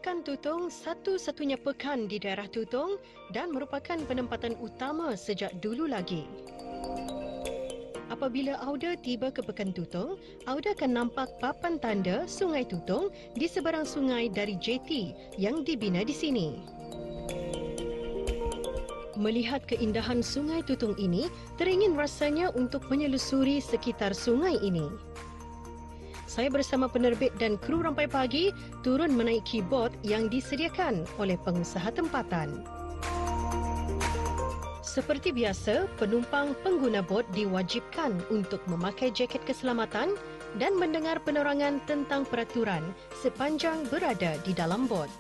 Pekan Tutong satu-satunya pekan di daerah Tutong dan merupakan penempatan utama sejak dulu lagi. Apabila Auda tiba ke Pekan Tutong, Auda akan nampak papan tanda Sungai Tutong di seberang sungai dari jeti yang dibina di sini. Melihat keindahan Sungai Tutong ini, teringin rasanya untuk menyelusuri sekitar sungai ini. Saya bersama penerbit dan kru Rampai Pagi turun menaiki bot yang disediakan oleh pengusaha tempatan. Seperti biasa, penumpang pengguna bot diwajibkan untuk memakai jaket keselamatan dan mendengar penerangan tentang peraturan sepanjang berada di dalam bot.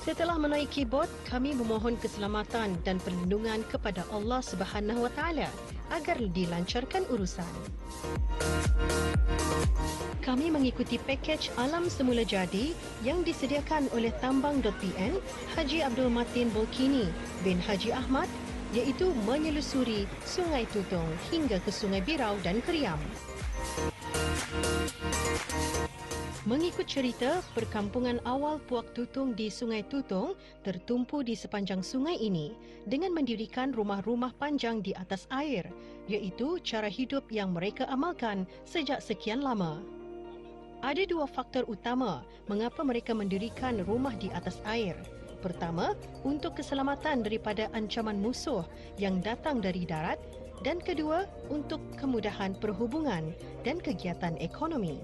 Setelah menaiki bot, kami memohon keselamatan dan perlindungan kepada Allah Subhanahu Wa Taala agar dilancarkan urusan. Kami mengikuti pakej alam semula jadi yang disediakan oleh Tambang.pn Haji Abdul Matin Bolkini bin Haji Ahmad, iaitu menyelusuri Sungai Tutong hingga ke Sungai Birau dan Keriam. Mengikut cerita, perkampungan awal Puak Tutong di Sungai Tutong tertumpu di sepanjang sungai ini dengan mendirikan rumah-rumah panjang di atas air, iaitu cara hidup yang mereka amalkan sejak sekian lama. Ada dua faktor utama mengapa mereka mendirikan rumah di atas air. Pertama, untuk keselamatan daripada ancaman musuh yang datang dari darat, dan kedua, untuk kemudahan perhubungan dan kegiatan ekonomi.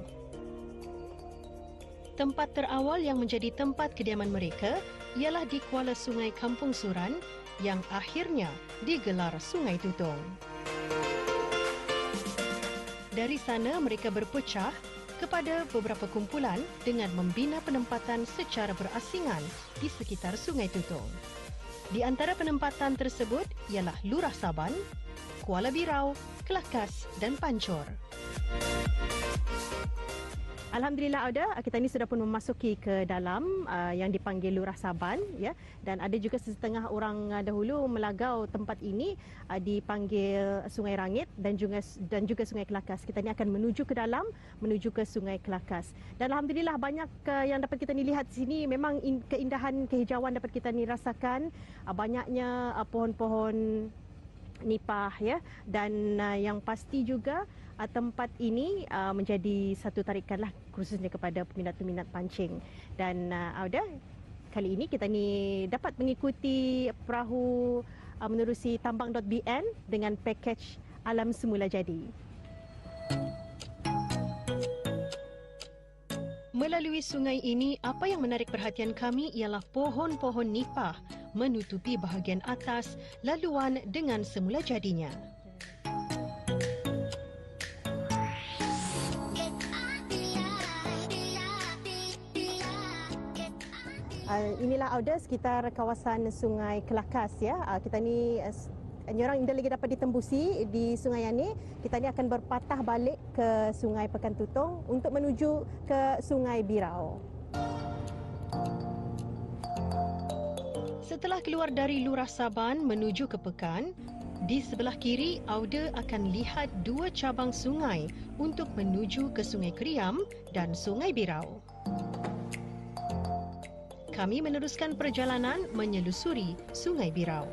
Tempat terawal yang menjadi tempat kediaman mereka ialah di Kuala Sungai Kampung Suran yang akhirnya digelar Sungai Tutong. Dari sana mereka berpecah kepada beberapa kumpulan dengan membina penempatan secara berasingan di sekitar Sungai Tutong. Di antara penempatan tersebut ialah Lurah Saban, Kuala Birau, Kelakas dan Pancor. Alhamdulillah Auda, kita ini sudah pun memasuki ke dalam yang dipanggil Lurah Saban, ya, dan ada juga setengah orang dahulu melagau tempat ini dipanggil Sungai Rangit dan juga Sungai Kelakas. Kita ini akan menuju ke dalam, menuju ke Sungai Kelakas. Dan alhamdulillah banyak yang dapat kita ni lihat di sini, memang keindahan kehijauan dapat kita ni rasakan, banyaknya pohon-pohon nipah, ya, dan yang pasti juga tempat ini menjadi satu tarikanlah khususnya kepada peminat-peminat pancing. Dan Auda, kali ini kita ni dapat mengikuti perahu menerusi Tambang.bn dengan pakej alam semula jadi. Melalui sungai ini, apa yang menarik perhatian kami ialah pohon-pohon nipah menutupi bahagian atas laluan dengan semula jadinya. Inilah Auda sekitar kawasan Sungai Kelakas, ya. Kita ni orang yang lagi dapat ditembusi di sungai ini. Kita ni akan berpatah balik ke Sungai Pekan Tutong untuk menuju ke Sungai Birau. Setelah keluar dari Lurah Saban menuju ke Pekan, di sebelah kiri Auda akan lihat dua cabang sungai untuk menuju ke Sungai Keriam dan Sungai Birau. Kami meneruskan perjalanan menyelusuri Sungai Birau.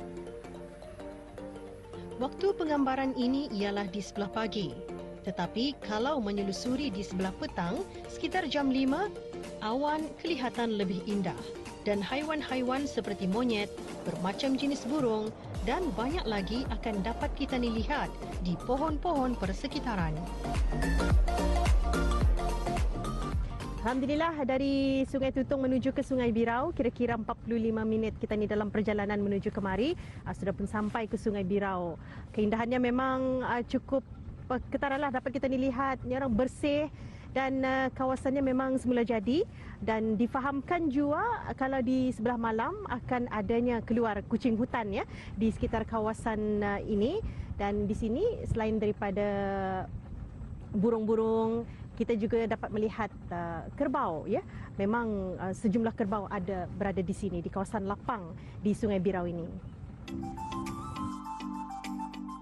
Waktu penggambaran ini ialah di sebelah pagi. Tetapi kalau menyelusuri di sebelah petang, sekitar jam 5, awan kelihatan lebih indah. Dan haiwan-haiwan seperti monyet, bermacam jenis burung dan banyak lagi akan dapat kita lihat di pohon-pohon persekitaran. Alhamdulillah, dari Sungai Tutong menuju ke Sungai Birau, kira-kira 45 minit kita ni dalam perjalanan menuju kemari, sudah pun sampai ke Sungai Birau. Keindahannya memang cukup ketaralah dapat kita ni lihat, orang bersih dan kawasannya memang semula jadi, dan difahamkan juga kalau di sebelah malam akan adanya keluar kucing hutan, ya, di sekitar kawasan ini. Dan di sini selain daripada burung-burung, kita juga dapat melihat kerbau, ya. Memang sejumlah kerbau berada di sini di kawasan lapang di Sungai Birau ini.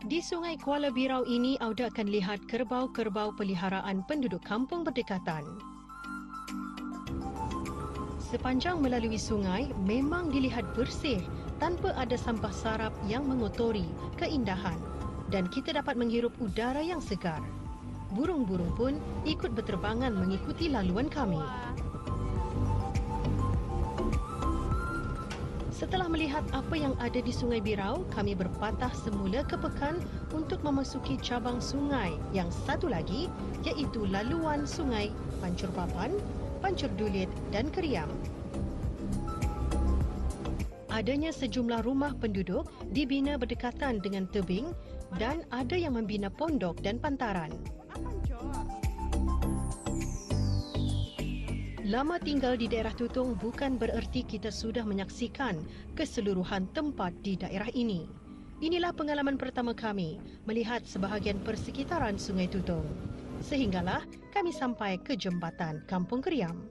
Di Sungai Kuala Birau ini, Auda akan lihat kerbau-kerbau peliharaan penduduk kampung berdekatan. Sepanjang melalui sungai memang dilihat bersih tanpa ada sampah sarap yang mengotori keindahan dan kita dapat menghirup udara yang segar. Burung-burung pun ikut berterbangan mengikuti laluan kami. Setelah melihat apa yang ada di Sungai Birau, kami berpatah semula ke Pekan untuk memasuki cabang sungai yang satu lagi, iaitu laluan Sungai Pancur Papan, Pancur Dulit dan Keriam. Adanya sejumlah rumah penduduk dibina berdekatan dengan tebing dan ada yang membina pondok dan pantaran. Lama tinggal di daerah Tutong bukan bererti kita sudah menyaksikan keseluruhan tempat di daerah ini. Inilah pengalaman pertama kami melihat sebahagian persekitaran Sungai Tutong. Sehinggalah kami sampai ke jembatan Kampung Keriam.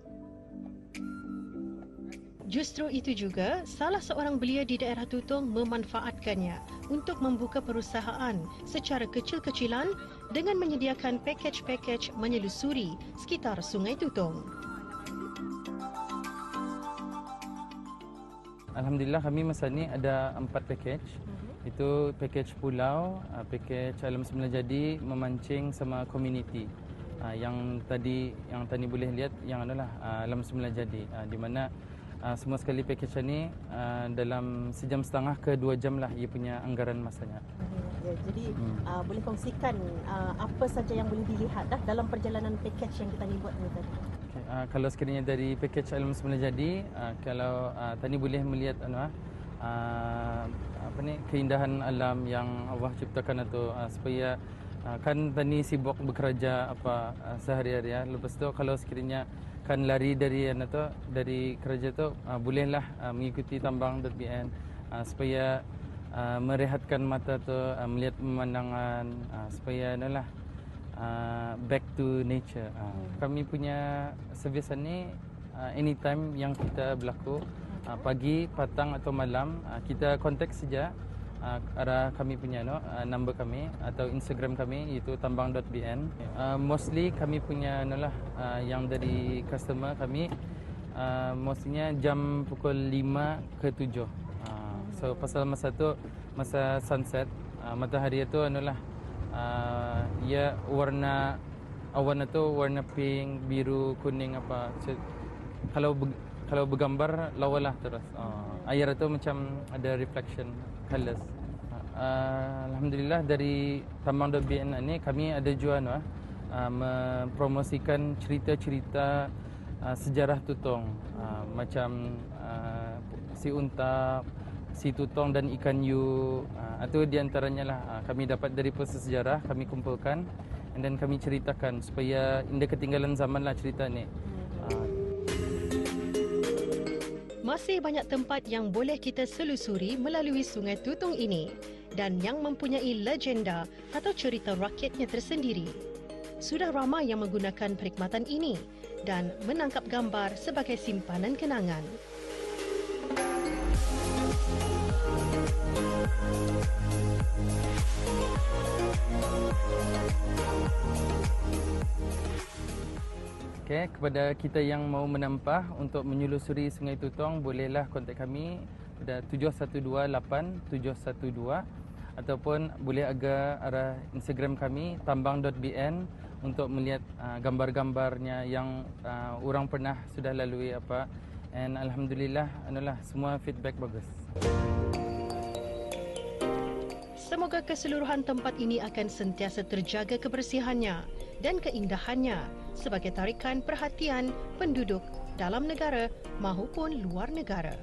Justru itu juga salah seorang belia di daerah Tutong memanfaatkannya untuk membuka perusahaan secara kecil-kecilan dengan menyediakan pakej-pakej menyelusuri sekitar Sungai Tutong. Alhamdulillah kami masa ni ada 4 pakej. Itu pakej pulau, pakej alam semula jadi, memancing sama community. Yang tadi boleh lihat yang adalah alam semula jadi, di mana semua sekali pakej ini dalam sejam setengah ke 2 jam lah ia punya anggaran masanya. Ya, jadi boleh kongsikan apa saja yang boleh dilihat dalam perjalanan pakej yang kita ni buat ni tadi. Kalau sekiranya dari pakej alam semula jadi, kalau tadi boleh melihat keindahan alam yang Allah ciptakan itu, supaya kan tadi sibuk bekerja sehari-hari ya. Lepas tu kalau sekiranya kan lari dari dari kerja tu, bolehlah mengikuti tambang.bn supaya merehatkan mata tu, melihat pemandangan, supaya back to nature. Kami punya servis ni anytime yang kita berlaku, pagi, petang atau malam, kita kontak saja arah kami punya number kami atau Instagram kami, iaitu tambang.bn. Mostly kami punya yang dari customer kami mostlynya jam pukul 5 ke 7. So pasal masa tu masa sunset, matahari itu ia warna awan itu warna pink, biru, kuning apa. So, kalau bergambar lawalah terus. Air itu macam ada reflection colors. Alhamdulillah dari tambang.bn ini kami ada jual mempromosikan cerita-cerita sejarah Tutong, macam si unta, si tutong dan ikan yu. Itu di antaranya lah kami dapat dari proses sejarah, kami kumpulkan dan kami ceritakan supaya tidak ketinggalan zaman lah cerita ni. Masih banyak tempat yang boleh kita selusuri melalui Sungai Tutong ini dan yang mempunyai legenda atau cerita rakyatnya tersendiri. Sudah ramai yang menggunakan perkhidmatan ini dan menangkap gambar sebagai simpanan kenangan. Okay, kepada kita yang mau menampah untuk menyelusuri Sungai Tutong, bolehlah kontak kami pada 7128 712 ataupun boleh agak arah Instagram kami tambang.bn untuk melihat gambar-gambarnya yang orang pernah sudah lalui apa. And alhamdulillah semua feedback bagus. Semoga keseluruhan tempat ini akan sentiasa terjaga kebersihannya dan keindahannya sebagai tarikan perhatian penduduk dalam negara maupun luar negara.